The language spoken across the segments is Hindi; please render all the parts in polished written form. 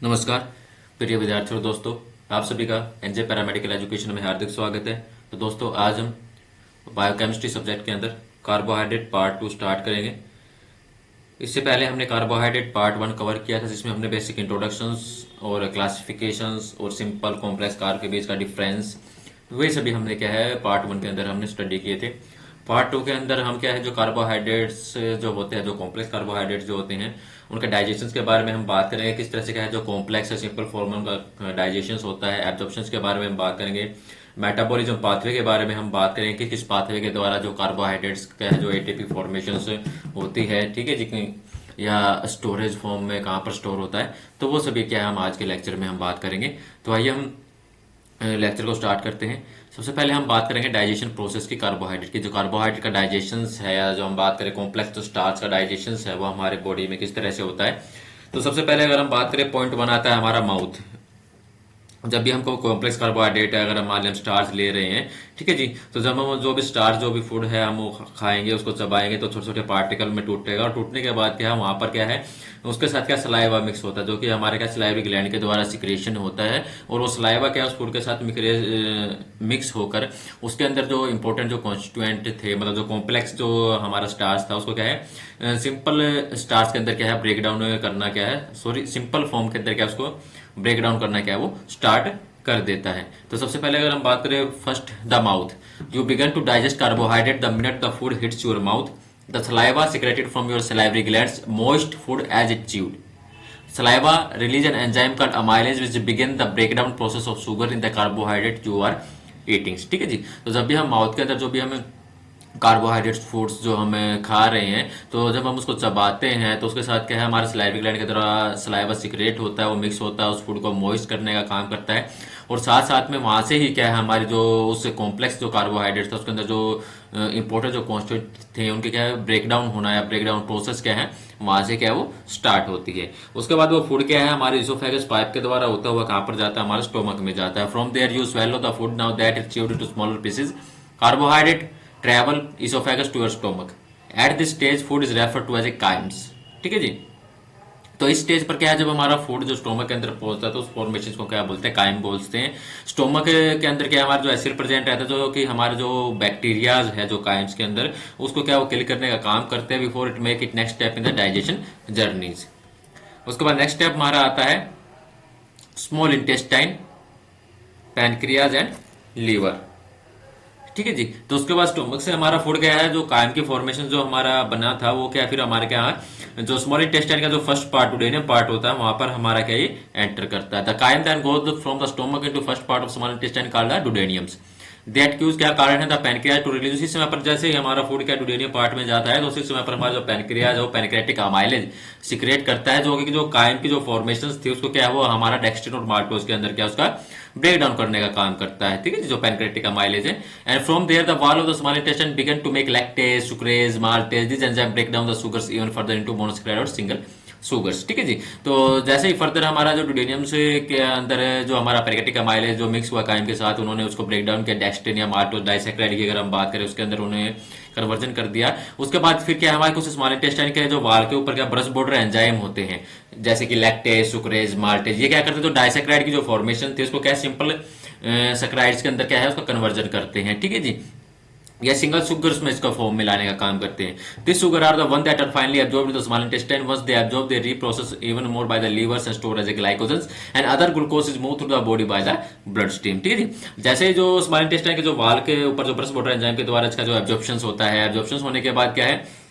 नमस्कार प्रिय विद्यार्थियों दोस्तों, आप सभी का एनजे पैरामेडिकल एजुकेशन में हार्दिक स्वागत है। तो दोस्तों, आज हम बायोकेमिस्ट्री सब्जेक्ट के अंदर कार्बोहाइड्रेट पार्ट 2 स्टार्ट करेंगे। इससे पहले हमने कार्बोहाइड्रेट पार्ट 1 कवर किया था, जिसमें हमने बेसिक इंट्रोडक्शंस और क्लासिफिकेशंस और सिंपल कॉम्प्लेक्स कार्ब के बीच का डिफरेंस, वही सभी हमने क्या है पार्ट 1 के अंदर हमने स्टडी किए थे। पार्ट 2 के अंदर हम क्या है जो कार्बोहाइड्रेट्स जो होते हैं, जो कॉम्प्लेक्स कार्बोहाइड्रेट्स जो होते हैं, उनके डाइजेशन के बारे में हम बात करेंगे। किस तरह से क्या है जो कॉम्प्लेक्स है सिंपल फॉर्म में उनका डाइजेशन होता है। एब्जॉर्प्शन के बारे में हम बात करेंगे। मेटाबॉलिज्म पाथवे के बारे में हम बात करेंगे कि किस पाथवे के द्वारा जो कार्बोहाइड्रेट्स का है जो एटीपी फॉर्मेशन होती है, ठीक है जी, या स्टोरेज फॉर्म में कहाँ पर स्टोर होता है। तो वो सभी क्या है हम आज के लेक्चर में हम बात करेंगे। तो आइए हम लेक्चर को स्टार्ट करते हैं। सबसे पहले हम बात करेंगे डाइजेशन प्रोसेस की, कार्बोहाइड्रेट की। जो कार्बोहाइड्रेट का डाइजेशन है, या जो हम बात करें कॉम्प्लेक्स जो स्टार्च का डाइजेशन है, वो हमारे बॉडी में किस तरह से होता है। तो सबसे पहले अगर हम बात करें, पॉइंट वन आता है हमारा माउथ। जब भी हमको कॉम्प्लेक्स कार्बोहाइड्रेट है, अगर हम मान लें हम स्टार्च ले रहे हैं, ठीक है जी, तो जब हम जो भी स्टार्च जो भी फूड है हम वो खाएंगे, उसको चबाएंगे तो छोटे छोटे पार्टिकल में टूटेगा, और टूटने के बाद क्या है वहां पर क्या है उसके साथ क्या सलाइवा मिक्स होता है, जो कि हमारे क्या सलाइवरी ग्लैंड के द्वारा सिक्रेशन होता है। और वो सलाइवा क्या उस फूड के साथ मिक्स होकर उसके अंदर जो इंपॉर्टेंट जो कॉन्स्टिट्यूएंट थे, मतलब जो कॉम्प्लेक्स जो हमारा स्टार्च था, उसको क्या है सिंपल स्टार्च के अंदर क्या है ब्रेक डाउन करना, क्या है सॉरी सिंपल फॉर्म के अंदर क्या उसको ब्रेक डाउन करना क्या है वो स्टार्ट कर देता है। तो सबसे पहले अगर हम बात करें first the mouth, you began to digest carbohydrate the minute the food hits your mouth. The saliva secreted from your salivary glands moist food as it chewed. Saliva release an enzyme called amylase which begin the breakdown process of sugar in the carbohydrate you are eating. ठीक है जी। तो जब भी हम माउथ के अंदर जो भी हम कार्बोहाइड्रेट्स फूड्स जो हम खा रहे हैं, तो जब हम उसको चबाते हैं तो उसके साथ क्या है हमारे सलाइवरी ग्लैंड के द्वारा सलाइवा सिक्रेट होता है, वो मिक्स होता है, उस फूड को मॉइस्ट करने का काम करता है। और साथ साथ में वहां से ही क्या है हमारे जो उस कॉम्प्लेक्स जो कार्बोहाइड्रेट था उसके अंदर जो इंपोर्टेंट जो कॉन्स्टिट्यूएंट थे उनके क्या है ब्रेक डाउन होना या ब्रेक डाउन प्रोसेस क्या है वहां से क्या है वो स्टार्ट होती है। उसके बाद वो फूड क्या है हमारे इसोफेगस पाइप के द्वारा होता हुआ कहां पर जाता है, हमारे स्टोमक में जाता है। From there you swallow the food, now that is chewed into smaller pieces. Carbohydrate travel oesophagus to your stomach. At this stage food is refer to as a chymes. ठीक है जी। तो इस स्टेज पर क्या है जब हमारा फूड जो स्टोमक के अंदर पहुंचता है तो उस फॉर्मेशन को क्या बोलते हैं, काइम बोलते हैं। स्टोमक के अंदर क्या हमारा जो एसिड प्रेजेंट रहता है, जो कि हमारे जो बैक्टीरियाज है जो काइम्स के अंदर, उसको क्या वो किल करने का काम करते हैं before it make it next step in the digestion journeys. उसके बाद नेक्स्ट स्टेप हमारा आता है small intestine, pancreas and liver. ठीक है जी। तो उसके बाद स्टोमक से हमारा फूड क्या है जो कायम की फॉर्मेशन जो हमारा बना था वो क्या फिर हमारे क्या है जो स्मॉल इंटेस्टाइन का जो फर्स्ट पार्ट डुडेनियम पार्ट होता है वहां पर हमारा क्या ये एंटर करता है। The chyme then goes from the stomach into first part of small intestine called the duodenums. That cause क्या कारण है द पैनक्रियाज टू रिलीज। उसी समय पर जैसे ही हमारा फूड क्या डुडेनियम पार्ट में जाता है तो उसी समय पर हमारा जो पैनक्रियाज है वो पैनक्रेटिक अमाइलेज सिक्रेट करता है, जो कि जो कायम की जो फॉर्मेशन थी उसको क्या है वो हमारा डेक्स्ट्रिन और माल्टोज के अंदर क्या उसका ब्रेक डाउन करने का काम करता है। ठीक है, जो पैनक्रेटिक अमाइलेज है। And from there the wall of the small intestine began to make lactase, sucrase, maltase. This enzyme break down the sugars even further into monosaccharide और सिंगल सुगर्स। ठीक है जी। तो जैसे ही फर्दर हमारा जो डुडेनियम से के अंदर है जो हमारा पैनक्रेटिक अमाइलेज जो मिक्स हुआ काइम के साथ, उन्होंने उसको ब्रेक डाउन किया डेक्स्ट्रिन या माल्टोज डाइसैकेराइड की अगर हम बात करें उसके अंदर उन्होंने कन्वर्जन कर दिया। उसके बाद फिर क्या हमारे कुछ स्मॉल इंटेस्टाइन के जो वाल के ऊपर क्या ब्रश बॉर्डर एंजाइम होते हैं, जैसे कि लैक्टेज, सुक्रेज, माल्टेज, ये क्या करते हैं तो डाइसैकेराइड की जो फॉर्मेशन थी उसको क्या सिंपल सैकेराइड्स के अंदर क्या है उसका कन्वर्जन करते हैं। ठीक है जी। या सिंगल सुगर्स में इसका फॉर्म में लाने का काम करते हैं। This sugar are the one that are finally absorbed in the small intestine. Once they absorb they reprocess even more by the livers and store as a glycogens and other glucose is move through the body by the blood stream. ठीक है जी। जैसे जो स्मॉल इंटेस्टाइन के जो वाल के ऊपर जो ब्रश बॉर्डर एंजाइम के द्वारा इसका जो एब्जॉर्प्शन होता है, एब्जॉर्प्शन होने के बाद क्या है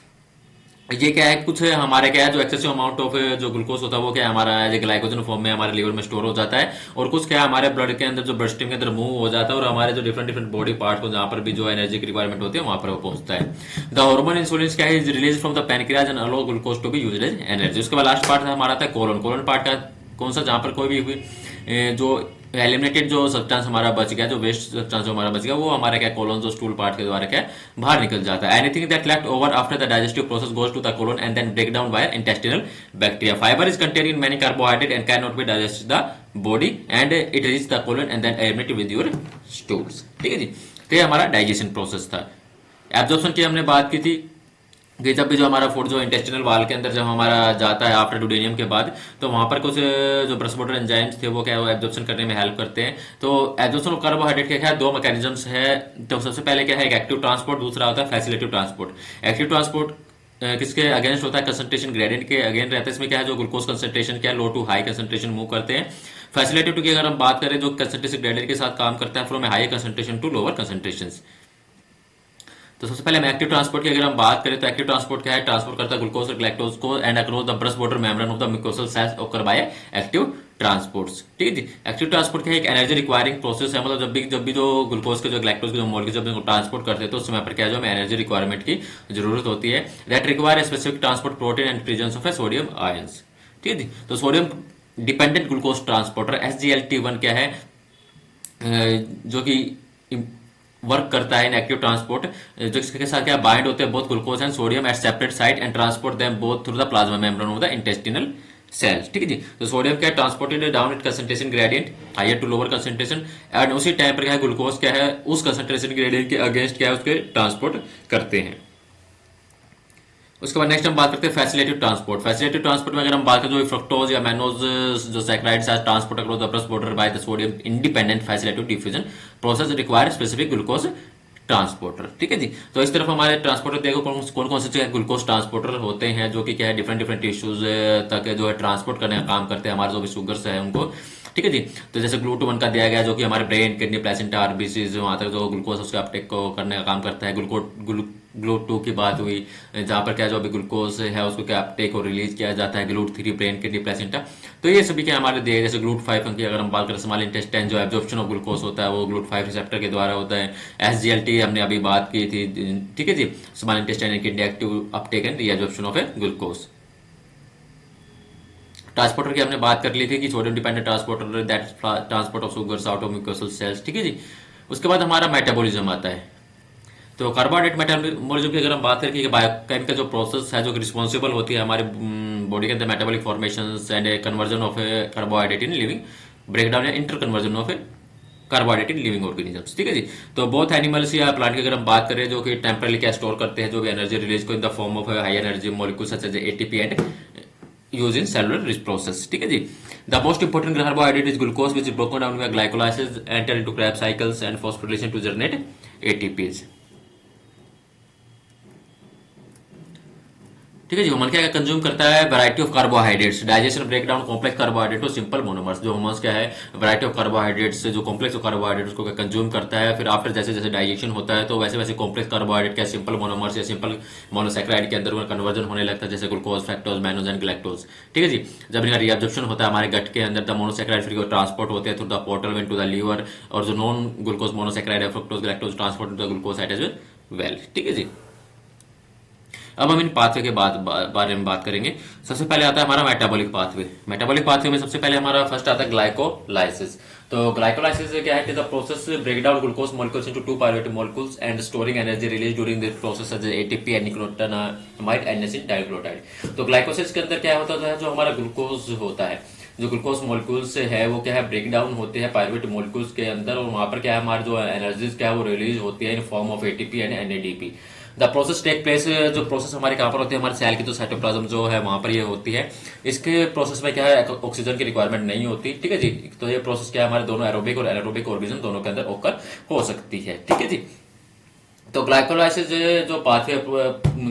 ये क्या है कुछ हमारे क्या है जो एक्सेसिव अमाउंट ऑफ जो ग्लूकोज होता है वो क्या हमारा एज ग्लाइकोजन फॉर्म में हमारे लीवर में स्टोर हो जाता है, और कुछ क्या हमारे ब्लड के अंदर जो ब्लड स्ट्रीम के अंदर मूव हो जाता है और हमारे जो डिफरेंट डिफरेंट बॉडी पार्ट को जहां पर भी जो एनर्जी की रिक्वायरमेंट होती है वहां पर वो पहुंचता है। द हार्मोन इंसुलिन क्या है is release from the pancreas and allow glucose to be used as energy. उसके बाद लास्ट पार्ट हमारा था कोलन। कोलन पार्ट का कौन सा जहां पर कोई भी जो एलिमिनेटेड जो सब्सटेंस हमारा बच गया, जो वेस्ट सब्सटेंस हमारा बच गया, वो हमारे क्या कोलन जो स्टूल पार्ट के द्वारा क्या बाहर निकल जाता है। Anything that left over after the digestive process goes to the colon and then break down by intestinal bacteria. Fibre is contain in many carbohydrate and can not be digest the body and it reach the colon and then eliminate with your stools. ठीक है जी। तो ये हमारा डाइजेशन प्रोसेस था। एब्जॉर्प्शन की हमने बात की थी। कि जब भी जो हमारा फूड जो इंटेस्टिनल वाल के अंदर जब हमारा जाता है आफ्टर डुडेनियम के बाद, तो वहां पर कुछ जो ब्रस्ट बॉर्डर एंजाइम्स थे वो क्या है, वो एब्जॉर्प्शन करने में हेल्प करते हैं। तो एब्जॉर्प्शन ऑफ कार्बोहाइड्रेट के क्या है, दो मैकेनिज्म्स है। तो सबसे पहले क्या है, एक एक्टिव ट्रांसपोर्ट, दूसरा होता है फैसिलिटेटिव ट्रांसपोर्ट। एक्टिव ट्रांसपोर्ट किसके अगेंस्ट होता है, कंसंट्रेशन ग्रेडियंट के अगेंस्ट रहता है। इसमें क्या है, जो ग्लूकोज कंसंट्रेशन क्या है, लो टू हाई कंसंट्रेशन मूव करते हैं। फैसिलिटेटिव की अगर हम बात करें, जो कंसंट्रेशन ग्रेडियंट के साथ काम करता है from high concentration to lower concentration. तो सबसे पहले हम एक्टिव ट्रांसपोर्ट की अगर हम बात करें, तो एक्टिव ट्रांसपोर्ट क्या है, ट्रांसपोर्ट करता है ग्लूकोज और ग्लैक्टोज को and across the brush border membrane of the mucosal cells occur by active transports. ठीक है जी। एक्टिव ट्रांसपोर्ट क्या है, एक एनर्जी रिक्वायरिंग प्रोसेस है। मतलब जब भी जो ग्लूकोज के जो ग्लैक्टोज के जो मॉलिक्यूल जब ट्रांसपोर्ट करते हैं, तो उस समय पर क्या है, जो हमें एनर्जी रिक्वायरमेंट की जरूरत होती है। That require specific transport protein and presence of A sodium ions. ठीक है जी। तो sodium dependent glucose transporter SGLT1 क्या है, जो कि वर्क करता है इन एक्टिव ट्रांसपोर्ट, जो इसके साथ क्या बाइंड होते हैं both glucose and sodium at separate site and transport them both through the plasma membrane of the intestinal cells. ठीक है जी। तो सोडियम क्या transported down it concentration gradient higher to lower concentration, and उसी टाइम पर क्या है, ग्लूकोज क्या है, उस कंसंट्रेशन ग्रेडियंट के अगेंस्ट क्या है, उसके ट्रांसपोर्ट करते हैं। उसके बाद नेक्स्ट हम बात करते हैं फैसिलिटेटिव ट्रांसपोर्ट। फैसिलिटेटिव ट्रांसपोर्ट में अगर हम बात करें, जो फ्रक्टोज या मैनोज जो saccharides are transport across the brush border by the sodium independent facilitative diffusion process require specific glucose transporter. ठीक है जी। तो इस तरफ हमारे ट्रांसपोर्टर देखो कौन कौन से ग्लूकोज ट्रांसपोर्टर होते हैं, जो कि क्या है, डिफरेंट डिफरेंट टिश्यूज तक जो है ट्रांसपोर्ट करने का काम करते हैं, हमारे जो भी शुगर्स है उनको। ठीक है जी। तो जैसे GLUT1 का दिया गया, जो कि हमारे ब्रेन, किडनी, प्लेसेंटा, आरबीसी वहां तक जो ग्लूकोज उसके अपटेक को करने का काम करता है। GLUT2 की बात हुई, जहां पर क्या जो अभी ग्लूकोज है उसको क्या अपटेक और रिलीज किया जाता है। GLUT3 brain, kidney, placenta. तो ये सभी क्या हमारे दिए। जैसे GLUT5 की अगर हम बात करें, स्मॉल इंटेस्टाइन जो एब्जॉर्प्शन ऑफ ग्लूकोज होता है वो GLUT5 रिसेप्टर के द्वारा होता है। SGLT हमने अभी बात की थी। ठीक है जी। Small intestine and kidney active uptake and reabsorption of a glucose. Transporter की हमने बात कर ली थी कि sodium dependent transporter that transport of sugars out of mucosal cells. ठीक है जी। उसके बाद हमारा मेटाबॉलिज्म आता है। तो कार्बोहाइड्रेट मेटाबॉलिज्म की अगर हम बात करें कि बायोकेमिकल जो प्रोसेस है जो रिस्पॉन्सिबल होती है हमारे बॉडी के अंदर metabolic formation and conversion of carbohydrate in living, break down या interconversion of carbohydrate in living organisms. ठीक है जी। तो बहुत एनिमल्स या प्लांट की अगर हम बात करें, जो कि टेम्परली क्या स्टोर करते हैं जो भी एनर्जी रिलीज को in the form of high energy molecule such as ATP and use in cellular process। ठीक है जी। The most important carbohydrate is glucose, which is broken down by glycolysis, enter into Krebs cycles and phosphorylation to generate ATPs। ठीक है जी। ह्यूमन क्या कंज्यूम करता है, variety of carbohydrates, digestion break down complex carbohydrate और सिंपल मोनोमर्स। जो ह्यूमन क्या है, वैरायटी ऑफ कार्बोहाइड्रेट्स जो कॉम्प्लेक्स कार्बोहाइड्रेट्स को कंज्यूम करता है, फिर आफ्टर जैसे जैसे डाइजेशन होता है तो वैसे वैसे कॉम्प्लेक्स कार्बोहाइड्रेट क्या सिंपल मोनोमर्स या सिंपल मोनोसैकेराइड के अंदर कन्वर्जन होने लगता है, जैसे glucose, fructose, mannose and galactose. ठीक है जी। जब इनका रीअब्जॉर्प्शन होता है हमारे गट के अंदर, द मोनोसैकेराइड फिर ट्रांसपोर्ट होते हैं through the portal vein to the liver, और जो नॉन ग्लूकोज मोनोसैकेराइड है fructose, galactose transport to the glucose site as well. ठीक है जी। अब हम इन पाथवे के बारे में बात करेंगे। सबसे पहले आता है हमारा मेटाबॉलिक पाथवे। मेटाबॉलिक पाथवे में सबसे पहले हमारा फर्स्ट आता है ग्लाइकोलाइसिस। तो ग्लाइकोलाइसिस क्या है, the process break down glucose molecules into two pyruvate molecules and storing energy release during this process as ATP and nicotinamide and diglutide. तो ग्लाइकोसिस के अंदर क्या होता है, जो हमारा ग्लूकोज होता है, जो ग्लूकोज मॉलिक्यूल्स है वो क्या है, ब्रेक डाउन होते हैं पायरुवेट मॉलिक्यूल्स के अंदर, और वहां पर क्या है हमारे जो एनर्जीज क्या है वो रिलीज होती है in form of ATP and NADP। The process take place, जो प्रोसेस हमारी कहाँ पर होती है, हमारे सेल की जो साइटोप्लाज्म जो है वहां पर ये होती है। इसके प्रोसेस में क्या है, ऑक्सीजन की रिक्वायरमेंट नहीं होती। ठीक है जी। तो ये प्रोसेस क्या है, हमारे दोनों एरोबिक और एनारोबिक ऑर्गेनिज्म दोनों के अंदर ओकर हो सकती है। ठीक है जी। तो ग्लाइकोलाइसिस जो pathway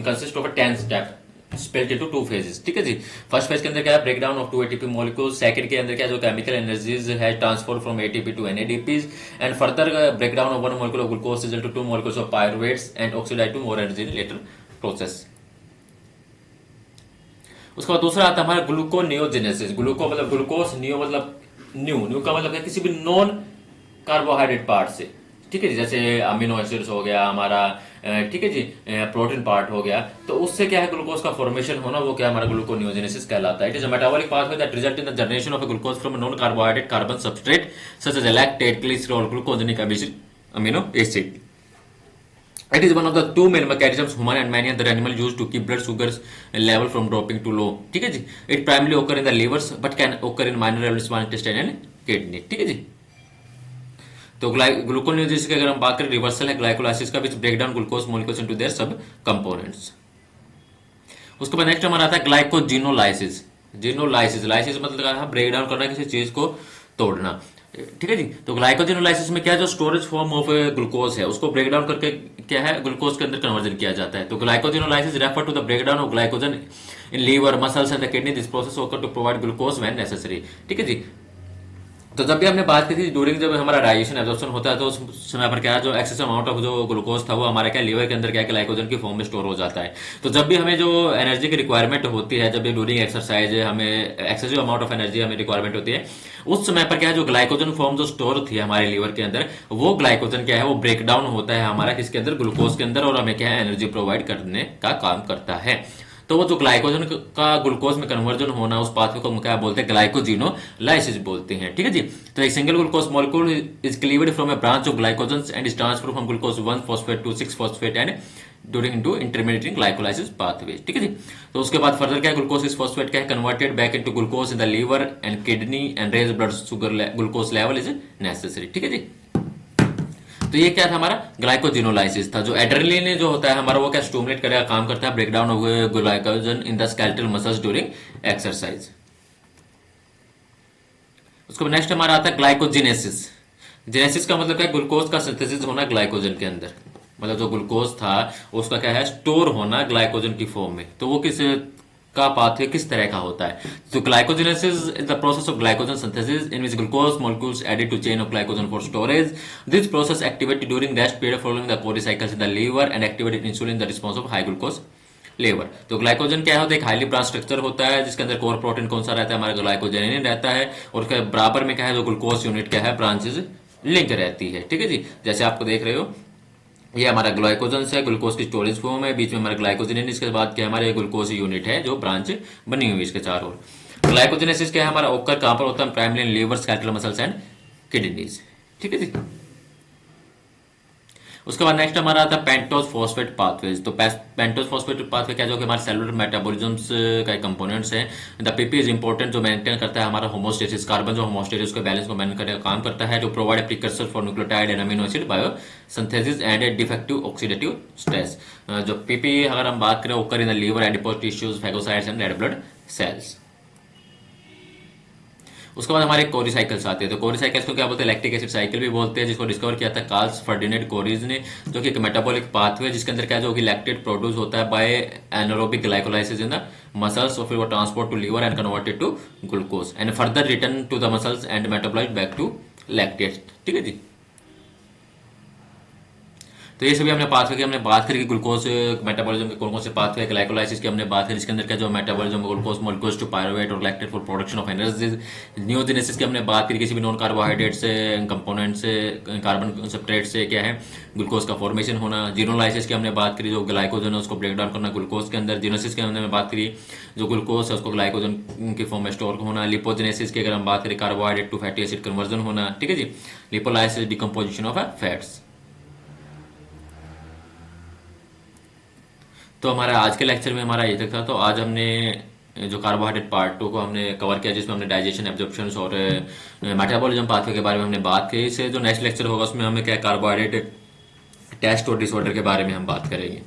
consist of 10 step split into 2 phases. ठीक है जी। फर्स्ट फेज के अंदर क्या है, break down of 2 ATP molecules. Second के अंदर क्या जो केमिकल एनर्जीज है transfer from ATP to NADPs and further break down of 1 molecule of glucose result to 2 molecules of pyruvates and oxidize to more energy in later process. उसके बाद दूसरा आता है हमारा ग्लूकोनियोजेनेसिस। ग्लूको मतलब ग्लूकोज, नियो मतलब न्यू का मतलब है किसी भी नॉन कार्बोहाइड्रेट पार्ट से। ठीक है जी। जैसे अमीनो एसिड्स हो गया हमारा, ठीक है जी, प्रोटीन पार्ट हो गया, तो उससे क्या है ग्लूकोज का फॉर्मेशन होना, वो क्या हमारा ग्लूकोनियोजेनेसिस कहलाता है। It is a metabolic pathway that result in the generation of glucose from non carbohydrate carbon substrate such as lactate, glycerol, glucogenic amino acid. It is one of the two main mechanisms human and many other animals use to keep blood sugars level from dropping to low। ठीक है जी। It primarily occur in the livers but can occur in minor level small intestine and kidney। ठीक है जी। तो ग्लूकोनियोजेनेसिस की अगर हम बात करें, रिवर्सल है ग्लाइकोलाइसिस का, which break down glucose molecules into their sub components. उसके बाद नेक्स्ट हमारा आता है ग्लाइकोजिनोलाइसिस। जिनोलाइसिस, लाइसिस मतलब ब्रेक डाउन करना, किसी चीज को तोड़ना, ठीक है जी। तो ग्लाइकोजिनोलाइसिस में क्या है, जो स्टोरेज फॉर्म ऑफ ग्लूकोज है उसको ब्रेक डाउन करके क्या है ग्लूकोज के अंदर कन्वर्जन किया जाता है। तो glycogenolysis refer to the break down of glycogen in liver, muscles and the kidney. This process occur to provide glucose when necessary, ठीक है जी। तो जब भी हमने बात की थी ड्यूरिंग जब हमारा डाइजेशन एब्जॉर्प्शन होता है तो उस समय पर क्या है, जो एक्सेस अमाउंट ऑफ जो ग्लूकोज था वो हमारे क्या लीवर के अंदर क्या ग्लाइकोजन की फॉर्म में स्टोर हो जाता है। तो जब भी हमें जो एनर्जी की रिक्वायरमेंट होती है, जब भी ड्यूरिंग एक्सरसाइज हमें एक्सेसिव अमाउंट ऑफ एनर्जी हमें रिक्वायरमेंट होती है, उस समय पर क्या है जो ग्लाइकोजन फॉर्म जो स्टोर थी हमारे लीवर के अंदर, वो ग्लाइकोजन क्या है वो ब्रेक डाउन होता है हमारा किसके अंदर, ग्लूकोज के अंदर, और हमें क्या है एनर्जी प्रोवाइड करने का काम करता है। तो वो जो ग्लाइकोजन का ग्लूकोज में कन्वर्जन होना, उस पाथवे को हम क्या बोलते हैं, ग्लाइकोजिनोलाइसिस बोलते हैं, ठीक है जी। तो एक single glucose molecule is cleaved from a branch of glycogen and is transfer from glucose 1 phosphate to 6 phosphate and during into intermediate glycolysis pathway, ठीक है जी। तो उसके बाद फर्दर क्या है, ग्लूकोज 6 फॉस्फेट क्या है converted back into glucose in the liver and kidney and raise blood sugar glucose level is necessary, ठीक है जी। तो ये क्या था हमारा ग्लाइकोजिनोलाइसिस था। जो एड्रेनलिन जो होता है हमारा वो क्या स्टिमुलेट करेगा, काम करता है, breakdown of glycogen in the skeletal muscles during exercise. उसके बाद नेक्स्ट हमारा आता है ग्लाइकोजिनेसिस। जेनेसिस का मतलब क्या है, ग्लूकोज का सिंथेसिस होना ग्लाइकोजन के अंदर, मतलब जो ग्लूकोज था उसका क्या है स्टोर होना ग्लाइकोजन की फॉर्म में। तो वो किस का पाथवे किस तरह का होता है, तो glycogenesis is the process of glycogen synthesis in which glucose molecules added to chain of glycogen for storage. This process activated during rest period following the Cori cycles in the liver and activated insulin the response of high glucose level. तो ग्लाइकोजन क्या होता है, एक हाईली ब्रांच स्ट्रक्चर होता है जिसके अंदर कोर प्रोटीन कौन सा रहता है, हमारा ग्लाइकोजेनिन रहता है, और उसके बराबर में क्या है जो ग्लूकोज यूनिट क्या है ब्रांचेज लिंक रहती है, ठीक है जी। जैसे आपको देख रहे हो ये हमारा ग्लाइकोजन है, ग्लूकोज की स्टोरेज फॉर्म है, बीच में हमारा ग्लाइकोजेनिन, इसके बाद क्या हमारे ग्लूकोज यूनिट है जो ब्रांच बनी हुई है इसके चारों ओर। ग्लाइकोजेनेसिस क्या है हमारा ओकर कहां पर होता है, primary liver skeletal muscles and kidneys, ठीक है जी। उसके बाद नेक्स्ट हमारा आता है पेंटोज फॉस्फेट पाथवेज। तो पेंटोज फॉस्फेट पाथवे क्या जो कि हमारे सेलुलर मेटाबॉलिज्म्स का कंपोनेंट्स है। द पीपी इज इंपॉर्टेंट, जो मेंटेन करता है हमारा होमोस्टेसिस, कार्बन जो होमोस्टेसिस के बैलेंस को मेंटेन करने का काम करता है, जो provide precursor for nucleotide and amino acid biosynthesis and defective oxidative stress. जो पीपी अगर हम बात करें occur in the liver adipose tissues phagocytes and red blood cells. उसके बाद हमारे कोरी साइकिल्स आते हैं। तो कोरी साइकिल्स को क्या बोलते हैं, लैक्टिक एसिड साइकिल भी बोलते हैं, जिसको डिस्कवर किया था कार्ल्स फर्डिनेंड कोरीज ने, जो कि एक मेटाबॉलिक पाथवे जिसके अंदर क्या जो कि लैक्टेट प्रोड्यूस होता है by anaerobic glycolysis in the muscles, और फिर वो transport to liver and converted to glucose and further return to the muscles and metabolize back to lactate, ठीक है जी। तो ये सभी हमने पाथवे की हमने बात करी कि ग्लूकोज मेटाबॉलिज्म के कौन कौन से पाथवे, ग्लाइकोलाइसिस की हमने बात करी जिसके अंदर क्या जो metabolism glucose molecules to pyruvate और lactate for production of energy. Neurogenesis की हमने बात करी किसी भी नॉन कार्बोहाइड्रेट से कंपोनेंट से कार्बन सब्सट्रेट से क्या है ग्लूकोज का फॉर्मेशन होना। जीनोलाइसिस की हमने बात करी, जो ग्लाइकोजन है उसको ब्रेक डाउन करना ग्लूकोज के अंदर। जीनोसिस की हमने बात करी, जो ग्लूकोज है उसको ग्लाइकोजन की फॉर्म में स्टोर होना। लिपोजेनेसिस की अगर हम बात करें, carbohydrate to fatty acid conversion होना, ठीक है जी। Lipolysis decomposition of fats. तो हमारा आज के लेक्चर में हमारा ये तक था। तो आज हमने जो कार्बोहाइड्रेट पार्ट 2 को हमने कवर किया, जिसमें हमने डाइजेशन, एब्जॉर्प्शन और मेटाबॉलिज्म पाथवे के बारे में हमने बात की। इससे जो नेक्स्ट लेक्चर होगा उसमें हमें क्या कार्बोहाइड्रेट टेस्ट और डिसऑर्डर के बारे में हम बात करेंगे।